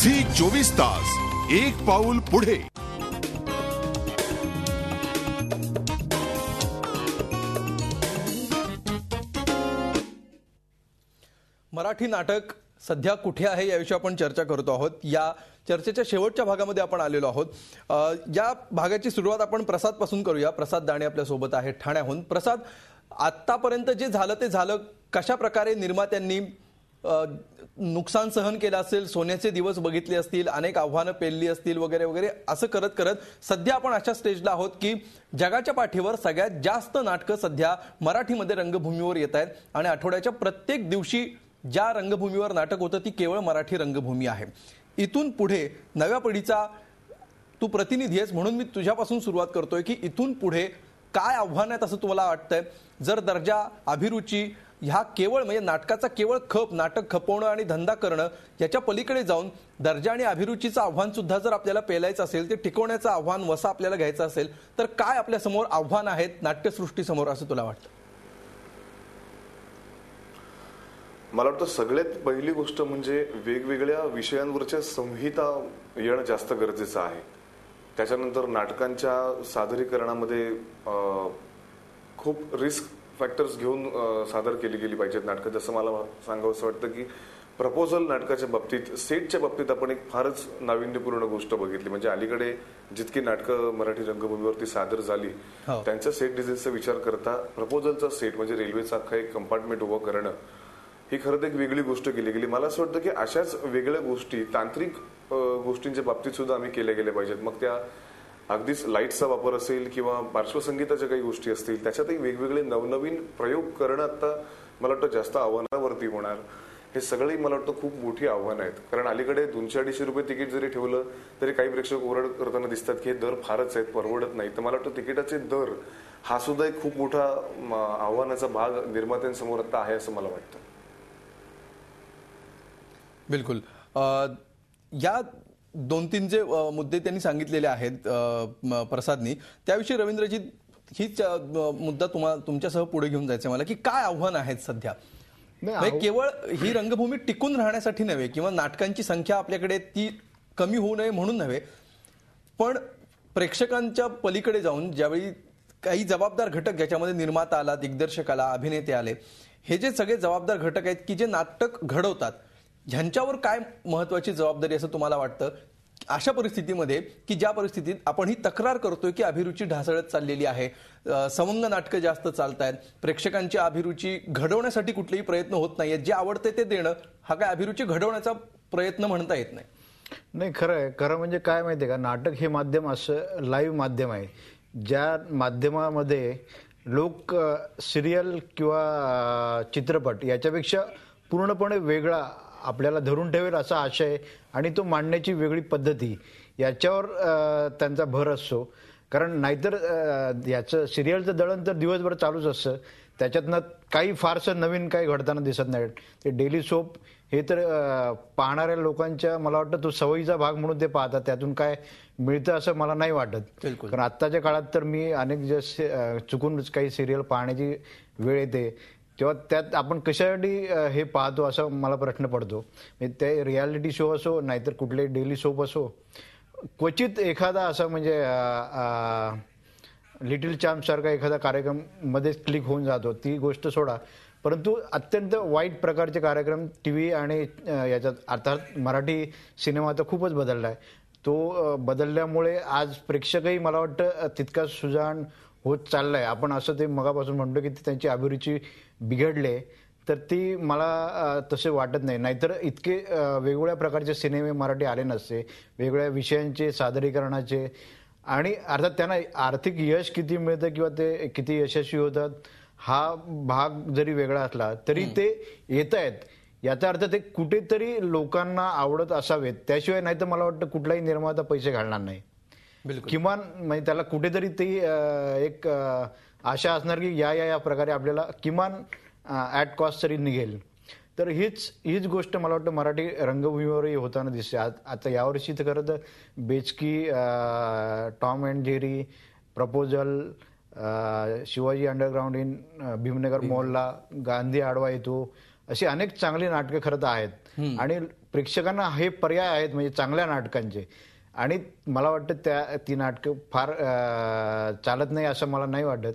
Zee 24 तास, एक पाऊल पुढे. मराठी नाटक सध्या कुठे आहे याविषयी आपण चर्चा करतो आहोत. या चर्चेच्या शेवटच्या भागामध्ये आपण आलेलो आहोत. या भागाची सुरुवात आपण प्रसाद पासून करूया. प्रसाद दाणे आपल्या सोबत आहेत ठाण्याहून. प्रसाद, आतापर्यंत जे झालं ते झालं, कशा प्रकारे निर्मात्यांनी नुकसान सहन केलं असेल, सोन्याचे दिवस बघितले असतील, अनेक आव्हानं पेलली असतील वगैरे वगैरे, असं करत करत सध्या आपण अशा स्टेजला आहोत की जगाच्या पाठीवर सगळ्यात जास्त नाटकं सध्या मराठीमध्ये रंगभूमीवर येत आहेत आणि आठवड्याच्या प्रत्येक दिवशी ज्या रंगभूमीवर नाटक होतं ती केवळ मराठी रंगभूमी आहे. इथून पुढे नव्या पिढीचा तू प्रतिनिधी आहेस म्हणून मी तुझ्यापासून सुरुवात करतोय की इथून पुढे काय आव्हान आहेत असं तुम्हाला वाटतंय? जर दर्जा, अभिरुची ह्या केवळ म्हणजे नाटकाचा केवळ खप, नाटक खपवणं आणि धंदा करणं याच्या पलीकडे जाऊन दर्जा आणि अभिरुचीचं आव्हान सुद्धा जर आपल्याला पेलायचं असेल, ते टिकवण्याचं आव्हान वसा आपल्याला घ्यायचं असेल, तर काय आपल्या समोर आव्हान आहेत नाट्यसृष्टीसमोर असं तुला वाटतं? मला वाटतं सगळ्यात पहिली गोष्ट म्हणजे वेगवेगळ्या विषयांवरच्या संहिता येणं जास्त गरजेचं आहे. त्याच्यानंतर नाटकांच्या सादरीकरणामध्ये खूप रिस्क फॅक्टर्स घेऊन सादर केली गेली पाहिजेत नाटकं. जसं मला सांगावंसं वाटतं की प्रपोजल नाटकाच्या बाबतीत, सेटच्या बाबतीत आपण एक फारच नाविन्यपूर्ण गोष्ट बघितली. म्हणजे अलीकडे जितकी नाटकं मराठी रंगभूमीवरती सादर झाली त्यांच्या सेट डिझाईनचा विचार करता प्रपोजलचा सेट म्हणजे रेल्वेचा अख्खा एक कंपार्टमेंट उभं करणं ही खरंच एक वेगळी गोष्ट केली गेली. मला असं वाटतं की अशाच वेगळ्या गोष्टी तांत्रिक गोष्टींच्या बाबतीत सुद्धा आम्ही केल्या गेल्या पाहिजेत. मग त्या अगदीच लाईटचा वापर असेल किंवा पार्श्वसंगीताच्या काही गोष्टी असतील, त्याच्यातही वेगवेगळे नवनवीन प्रयोग करणं आता मला वाटतं जास्त आव्हानावरती होणार. हे सगळी मला वाटतं खूप मोठी आव्हानं आहेत. कारण अलीकडे 200-250 रुपये तिकीट जरी ठेवलं तरी काही प्रेक्षक ओरड करताना दिसतात की हे दर फारच आहेत, परवडत नाही. तर मला वाटतं तिकिटाचे दर हा सुद्धा एक खूप मोठा आव्हानाचा भाग निर्मात्यांसमोर आता आहे असं मला वाटतं. बिलकुल. या 2-3 जे मुद्दे त्यांनी सांगितलेले आहेत प्रसादनी, त्याविषयी रवींद्रजी हीच मुद्दा तुमच्यासह पुढे घेऊन जायचं मला की काय आव्हान आहेत सध्या? केवळ ही रंगभूमी टिकून राहण्यासाठी नव्हे किंवा नाटकांची संख्या आपल्याकडे ती कमी होऊ नये म्हणून नव्हे, पण प्रेक्षकांच्या पलीकडे जाऊन ज्यावेळी काही जबाबदार घटक, ज्याच्यामध्ये निर्माता आला, दिग्दर्शक आला, अभिनेते आले, हे जे सगळे जबाबदार घटक आहेत की जे नाटक घडवतात, ह्यांच्यावर काय महत्वाची जबाबदारी असं तुम्हाला वाटतं अशा परिस्थितीमध्ये की ज्या परिस्थितीत आपण ही तक्रार करतोय की अभिरुची ढासळत चाललेली आहे, सवंग नाटकं जास्त चालतायत, प्रेक्षकांची अभिरुची घडवण्यासाठी कुठलेही प्रयत्न होत नाहीयेत, जे आवडते ते देणं हा काय अभिरुची घडवण्याचा प्रयत्न म्हणता येत नाही? नाही, खरं आहे. खरं म्हणजे काय माहिती आहे का, नाटक हे माध्यम असं लाईव्ह माध्यम आहे ज्या माध्यमामध्ये लोक सिरियल किंवा चित्रपट याच्यापेक्षा पूर्णपणे वेगळा आपल्याला धरून ठेवेल असा आशय आणि तो मांडण्याची वेगळी पद्धती याच्यावर त्यांचा भर असतो. कारण नाहीतर याचं सिरियलचं दळण तर दिवसभर चालूच असतं, त्याच्यातनं काही फारसं नवीन काही घडताना दिसत नाही. ते डेली सोप हे तर पाहणाऱ्या लोकांच्या मला वाटतं तो सवयीचा भाग म्हणून ते पाहतात, त्यातून काय मिळतं असं मला नाही वाटत. कारण आत्ताच्या काळात तर मी अनेक जे चुकून काही सिरियल पाहण्याची वेळ येते तेव्हा त्यात आपण कशासाठी हे पाहतो असा मला प्रश्न पडतो. ते रियालिटी शो असो नाहीतर कुठले डेली सोप असो, क्वचित एखादा असा म्हणजे लिटिल चॅम्प सारखा एखादा कार्यक्रम मध्येच क्लिक होऊन जातो, ती गोष्ट सोडा. परंतु अत्यंत वाईट प्रकारचे कार्यक्रम टीव्ही आणि याच्यात, अर्थात मराठी सिनेमा तर खूपच बदलला आहे. तो बदलल्यामुळे आज प्रेक्षकही मला वाटतं तितकाच सुजाण होत चाललाय. आपण असं ते मगापासून म्हणतो की त्यांची अभिरुची बिघडले, तर ती मला तसे वाटत नाही. नाहीतर इतके वेगवेगळ्या प्रकारचे सिनेमे मराठी आले नसते, वेगवेगळ्या विषयांचे सादरीकरणाचे. आणि अर्थात त्यांना आर्थिक यश किती मिळतं किंवा ते किती यशस्वी होतात हा भाग जरी वेगळा असला तरी ते येत आहेत, याचा अर्थ ते कुठेतरी लोकांना आवडत असावेत. त्याशिवाय नाही तर मला वाटतं कुठलाही निर्माता पैसे घालणार नाही. किमान म्हणजे त्याला कुठेतरी ती एक आशा असणार की या प्रकारे आपल्याला किमान ॲट कॉस्ट तरी निघेल. तर हीच गोष्ट मला वाटतं मराठी रंगभूमीवरही होताना दिसते. आता यावर्षी तर खरं तर बेचकी, Tom and Jerry, proposal, Shivaji underground in Bhimnagar मॉलला, गांधी आडवा येतो, अशी अनेक चांगली नाटकं खरं तर आहेत. आणि प्रेक्षकांना हे पर्याय आहेत म्हणजे चांगल्या नाटकांचे. आणि मला वाटतं ती नाटकं फार चालत नाही असं मला नाही वाटत.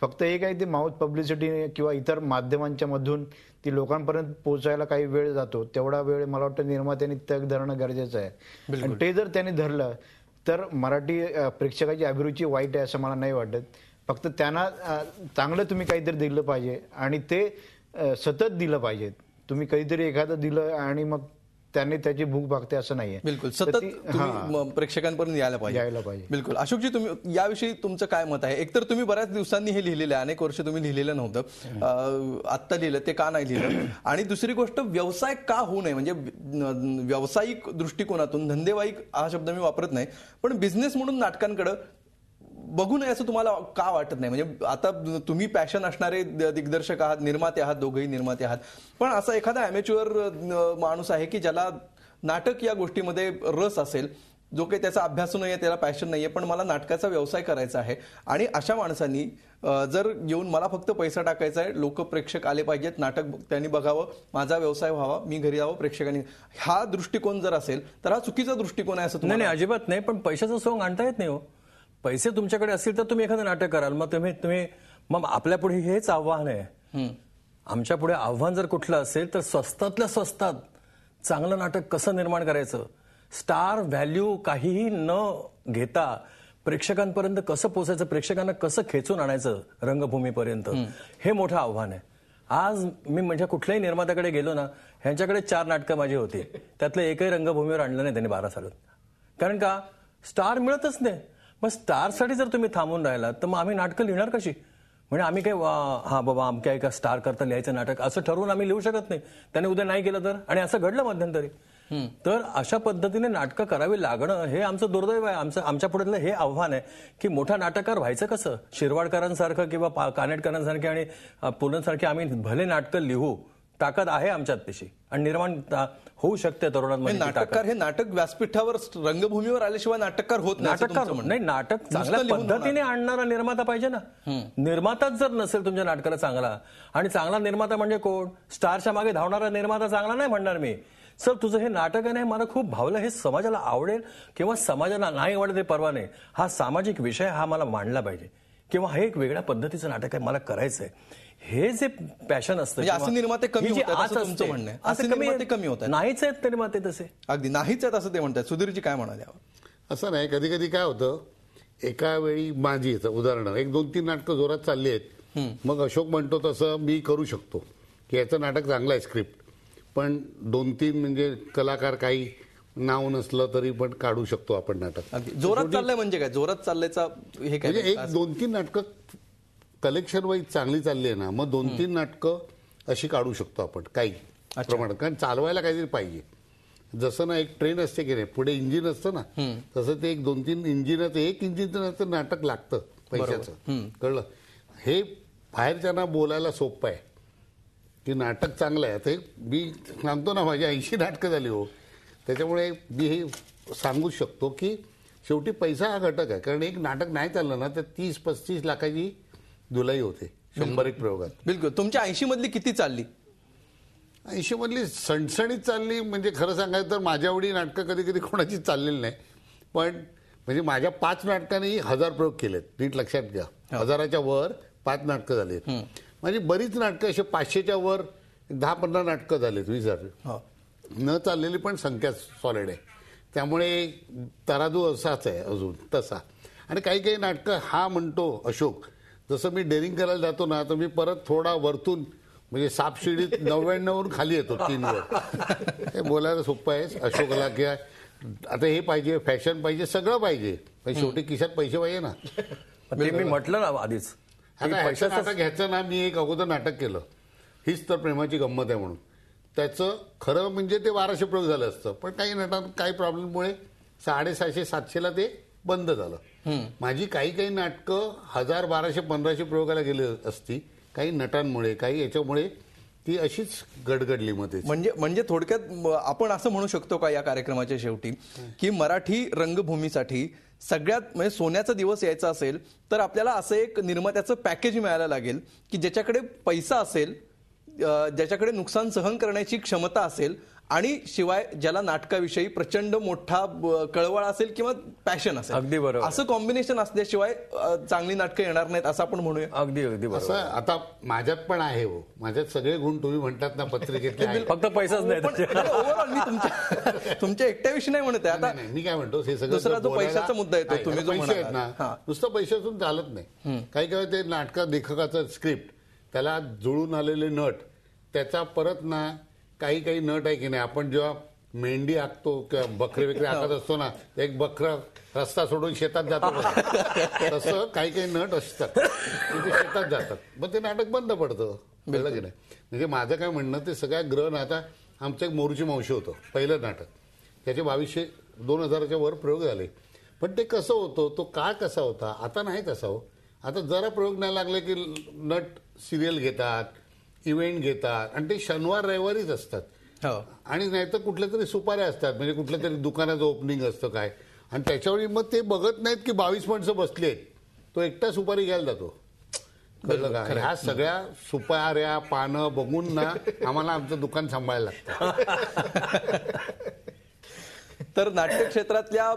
फक्त एक आहे, ती माउथ पब्लिसिटी किंवा इतर माध्यमांच्या मधून ती लोकांपर्यंत पोहोचायला काही वेळ जातो. तेवढा वेळ मला वाटतं निर्मात्यांनी तग धरणं गरजेचं आहे. आणि ते जर त्यांनी धरलं तर मराठी प्रेक्षकाची अभिरुची वाईट आहे असं मला नाही वाटत. फक्त त्यांना चांगलं तुम्ही काहीतरी दिलं पाहिजे आणि ते सतत दिलं पाहिजे. तुम्ही कधीतरी एखादं दिलं आणि मग त्यांनी त्याची भूक भागते असं नाहीये. बिलकुल, सतत तुम्ही प्रेक्षकांपर्यंत यायला पाहिजे. बिलकुल. अशोकजी, तुम्ही याविषयी तुमचं काय मत आहे? एकतर तुम्ही बऱ्याच दिवसांनी हे लिहिलेलं आहे, अनेक वर्ष तुम्ही लिहिलेलं नव्हतं, आत्ता लिहिलं, ते का नाही लिहिलं? आणि दुसरी गोष्ट, व्यवसाय का होऊ नये, म्हणजे व्यावसायिक दृष्टिकोनातून, धंदेवाईक हा शब्द मी वापरत नाही, पण बिझनेस म्हणून नाटकांकडे बघू नये असं तुम्हाला का वाटत नाही? म्हणजे आता तुम्ही पॅशन असणारे दिग्दर्शक आहात, निर्माते आहात, दोघेही निर्माते आहात, पण असा एखादा अमेच्युअर माणूस आहे की ज्याला नाटक या गोष्टीमध्ये रस असेल, जो काही त्याचा अभ्यास नाहीये, त्याला पॅशन नाहीये, पण मला नाटकाचा व्यवसाय करायचा आहे, आणि अशा माणसांनी जर येऊन मला फक्त पैसा टाकायचा आहे, लोक प्रेक्षक आले पाहिजेत, नाटक त्यांनी बघावं, माझा व्यवसाय व्हावा, मी घरी यावं, प्रेक्षकांनी, हा दृष्टिकोन जर असेल तर हा चुकीचा दृष्टिकोन आहे असं तुम्हाला? नाही, अजिबात नाही. पण पैशाचं सोंग आणता येत नाही हो. पैसे तुमच्याकडे असतील तर तुम्ही एखादं नाटक कराल. मग आपल्या पुढे हेच आव्हान आहे. आमच्या पुढे आव्हान जर कुठलं असेल तर स्वस्तातल्या स्वस्तात चांगलं नाटक कसं निर्माण करायचं, स्टार व्हॅल्यू काहीही न घेता प्रेक्षकांपर्यंत कसं पोहोचायचं, प्रेक्षकांना कसं खेचून आणायचं रंगभूमीपर्यंत, हे मोठं आव्हान आहे. आज मी म्हणजे कुठल्याही निर्मात्याकडे गेलो ना, ह्यांच्याकडे 4 नाटकं माझी होती, त्यातलं एकही रंगभूमीवर आणलं नाही त्यांनी 12 सालात. कारण का? स्टार मिळतच नाही. मग स्टारसाठी जर तुम्ही थांबून राहिलात तर मग आम्ही नाटकं लिहिणार कशी? म्हणजे आम्ही काय हा बाबा आमच्या एका स्टार करता लिहायचं नाटक असं ठरवून आम्ही लिहू शकत नाही. त्याने उद्या नाही केलं तर, आणि असं घडलं मध्यंतरी. तर अशा पद्धतीने नाटकं करावी लागणं हे आमचं दुर्दैव आहे. आमच्या पुढेलं हे आव्हान आहे की मोठा नाटककार व्हायचं कसं? शिरवाडकरांसारखं किंवा कानेटकरांसारखे आणि पुलंसारखे आम्ही भले नाटकं लिहू, ताकद आहे आमच्यात तशी, आणि निर्माण होऊ शकते तरुणांमध्ये. नाटककार हे नाटक व्यासपीठावर रंगभूमीवर आल्याशिवाय नाटककार होत नाही. नाटककार नाही, नाटक चांगल्या पद्धतीने आणणारा निर्माता पाहिजे ना. निर्माताच जर नसेल तुमच्या नाटकाला चांगला, आणि चांगला निर्माता म्हणजे कोण? स्टारच्या मागे धावणारा निर्माता चांगला नाही म्हणणार मी. सर तुझं हे नाटक आहे, नाही मला खूप भावलं, हे समाजाला आवडेल किंवा समाजाला नाही आवडेल ते परवा नाही, हा सामाजिक विषय हा मला मांडला पाहिजे, किंवा हे एक वेगळ्या पद्धतीचं नाटक आहे, मला करायचंय, हे जे पॅशन असतं. असं निर्माते कमी होत आहेत असं तुमचं म्हणणं आहे? असं निर्माते कमी होत आहेत? नाहीच आहेत निर्माते तसे, अगदी नाहीच आहेत असं ते म्हणतात. सुधीरजी काय म्हणाले? असं नाही, कधी कधी काय होतं, एका वेळी माझी उदाहरण 1-2-3 नाटकं जोरात चालली आहेत, मग अशोक म्हणतो तसं मी करू शकतो की याचं नाटक चांगलं आहे स्क्रिप्ट, पण 2-3 म्हणजे कलाकार काही नाव नसलं तरी पण काढू शकतो आपण नाटक. जोरात चाललंय म्हणजे काय? जोरात चालल्याचा हे काय? म्हणजे 1-2-3 नाटकं कलेक्शन वाईज चांगली चालली आहे ना, मग 2-3 नाटकं अशी काढू शकतो आपण काही प्रमाणात, कारण चालवायला काहीतरी पाहिजे. जसं ना एक ट्रेन असते की नाही, पुढे इंजिन असतं ना, तसं ते 1-2-3 इंजिनाचं, एक इंजिनचं नाटक लागतं पैशाचं, कळलं? हे बाहेरच्यांना बोलायला सोपं आहे की नाटक चांगलं आहे. ते मी सांगतो ना, माझी 80 नाटकं झाली हो, त्याच्यामुळे मी हे सांगू शकतो की शेवटी पैसा हा घटक आहे. कारण एक नाटक नाही चाललं ना तर 30-35 लाखाची धुलाई होते 100 प्रयोगात. बिलकुल. तुमच्या 80 मधली किती चालली? 80 मधली सणसणीत चालली, म्हणजे खरं सांगायचं तर माझ्या एवढी नाटकं कधी कधी कोणाची चाललेली नाही, पण म्हणजे माझ्या 5 नाटकांनी 1000 प्रयोग केलेत, नीट लक्षात घ्या. 1000च्या वर 5 नाटकं झालीत. म्हणजे बरीच नाटकं असे 500च्या वर 10-15 नाटकं झालीत, 20,000 न चाललेली पण संख्या सॉलिड आहे. त्यामुळे तराजू असाच आहे अजून तसा. आणि काही काही नाटकं हा म्हणतो अशोक, जसं मी डेअरिंग करायला जातो ना, तर मी परत थोडा वरतून म्हणजे सापशिडीत 99वरून खाली येतो 3वर. हे बोलायला सोपं आहे अशोकला, की आता हे पाहिजे, फॅशन पाहिजे, सगळं पाहिजे, पण शेवटी खिशात पैसे पाहिजे ना. ते मी म्हटलं ना आधीच, आता ह्याचं नाटक घ्यायचं ना, मी एक अगोदर नाटक केलं, हीच तर प्रेमाची गंमत आहे म्हणून. त्याचं खरं म्हणजे ते 1200 प्रयोग झालं असतं, पण काही नटांना काही प्रॉब्लेममुळे 650-700ला ते बंद झालं. माझी काही नाटकं 1000, 1200, 1500 प्रयोगाला गेली असती, काही नटांमुळे, काही याच्यामुळे ती अशीच गडगडली मध्ये. म्हणजे थोडक्यात आपण असं म्हणू शकतो का या कार्यक्रमाच्या शेवटी, की मराठी रंगभूमीसाठी सगळ्यात म्हणजे सोन्याचा दिवस यायचा असेल तर आपल्याला असं एक निर्मात्याचं पॅकेज मिळायला लागेल की ज्याच्याकडे पैसा असेल, ज्याच्याकडे नुकसान सहन करण्याची क्षमता असेल आणि शिवाय ज्याला नाटकाविषयी प्रचंड मोठा कळवळ असेल किंवा पॅशन असेल. अगदी बरोबर. असं कॉम्बिनेशन असल्याशिवाय चांगली नाटकं येणार नाहीत असं आपण म्हणूया. अगदी अगदी बरोबर. असं आता माझ्यात पण आहे हो, माझ्यात सगळे गुण तुम्ही म्हणतात ना पत्रिकेतले आहेत. फक्त पैसाच नाही त्याच्यात. ओव्हरऑल मी तुमच्या एकट्याविषयी नाही म्हणत आहे. आता नाही, मी काय म्हणतो हे सगळं दुसरा जो बोलायला- पैशाचा मुद्दा येतो, नाही, तुम्ही जो पैसे आहेत म्हणाला. ना, नुसतं पैशातून चालत नाही. काही काही ते नाटकात लेखकाचं स्क्रिप्ट, त्याला जुळून आलेले नट, त्याचा परत ना काही काही नट आहे की नाही, आपण जेव्हा मेंढी आखतो किंवा बकरे वगैरे आखत असतो ना, एक बकरं रस्ता सोडून शेतात जातो बघा. तसं काही काही नट असतात ते शेतात जातात, मग ते नाटक बंद पडतं. कळलं की नाही? म्हणजे माझं काय म्हणणं, ते सगळ्या ग्रह ना, आता आमचं एक मोरूची मावशी होतं पहिलं नाटक, त्याचे 2200-2000च्या वर प्रयोग झाले. पण ते कसं होतं, तो काळ कसा होता, आता नाही तसा हो. आता जरा प्रयोग नाही लागले की नट सिरियल घेतात, इव्हेंट घेतात, आणि ते शनिवार रविवारीच असतात. आणि नाहीतर कुठल्या तरी सुपाऱ्या असतात, म्हणजे कुठल्या तरी दुकानाचं ओपनिंग असतं काय, आणि त्याच्यावेळी मग ते बघत नाहीत की 22 माणसं बसली आहेत, तो एकटा सुपारी घ्यायला जातो. कळलं का? ह्या सगळ्या सुपाऱ्या पानं बघून ना आम्हाला आमचं दुकान सांभाळायला लागतं. तर नाट्य क्षेत्रातल्या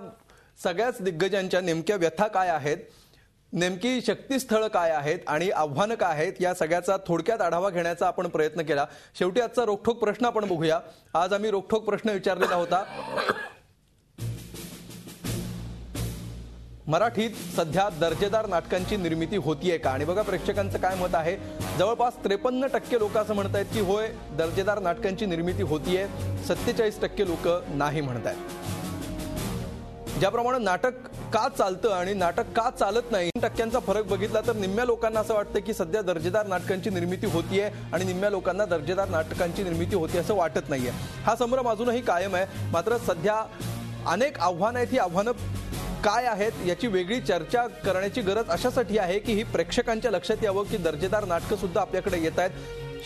सगळ्याच दिग्गजांच्या नेमक्या व्यथा काय आहेत, नेमकी शक्तीस्थळं काय आहेत आणि आव्हानं काय आहेत, या सगळ्याचा थोडक्यात आढावा घेण्याचा आपण प्रयत्न केला. शेवटी आजचा रोखठोक प्रश्न आपण बघूया. आज आम्ही रोखठोक प्रश्न विचारलेला होता, मराठीत सध्या दर्जेदार नाटकांची निर्मिती होतीये का? आणि बघा प्रेक्षकांचं काय मत आहे. जवळपास 53% लोक असं म्हणतायत की होय, दर्जेदार नाटकांची निर्मिती होतीये. 47% लोक नाही म्हणतायत. ज्याप्रमाणे नाटक का चालतं आणि नाटक का चालत नाही 3% फरक बघितला तर निम्म्या लोकांना असं वाटतं की सध्या दर्जेदार नाटकांची निर्मिती होतीये आणि निम्म्या लोकांना दर्जेदार नाटकांची निर्मिती होती असं वाटत नाहीये. हा संभ्रम अजूनही कायम आहे. मात्र सध्या अनेक आव्हानं आहेत. ही आव्हानं काय आहेत याची वेगळी चर्चा करण्याची गरज अशासाठी आहे की ही प्रेक्षकांच्या लक्षात यावं की दर्जेदार नाटकं सुद्धा आपल्याकडे येत आहेत.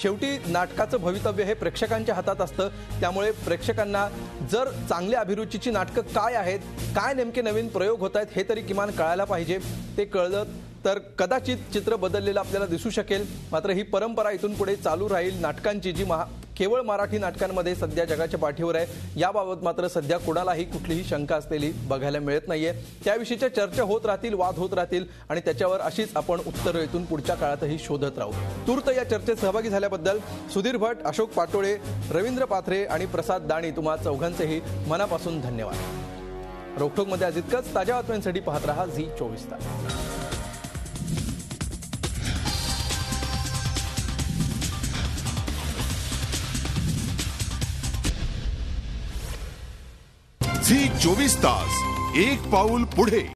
शेवटी नाटकाचं भवितव्य हे प्रेक्षकांच्या हातात असतं. त्यामुळे प्रेक्षकांना जर चांगल्या अभिरुचीची नाटकं काय आहेत, काय नेमके नवीन प्रयोग होत आहेत हे तरी किमान कळायला पाहिजे. ते कळलं तर कदाचित चित्र बदललेलं आपल्याला दिसू शकेल. मात्र ही परंपरा इथून पुढे चालू राहील नाटकांची, जी केवळ मराठी नाटकांमध्ये सध्या जगाच्या पाठीवर आहे. याबाबत मात्र सध्या कुणालाही कुठलीही शंका असलेली बघायला मिळत नाहीये. त्याविषयीच्या चर्चा होत राहतील, वाद होत राहतील आणि त्याच्यावर अशीच आपण उत्तरं इथून पुढच्या काळातही शोधत राहू. तूर्त या चर्चेत सहभागी झाल्याबद्दल सुधीर भट, अशोक पाटोळे, रवींद्र पाथरे आणि प्रसाद दाणी तुम्हा चौघांचेही मनापासून धन्यवाद. रोखठोकमध्ये आज इतकंच. ताज्या बातम्यांसाठी पाहत रहा झी 24 तास. झी 24 तास, एक पाऊल पुढे.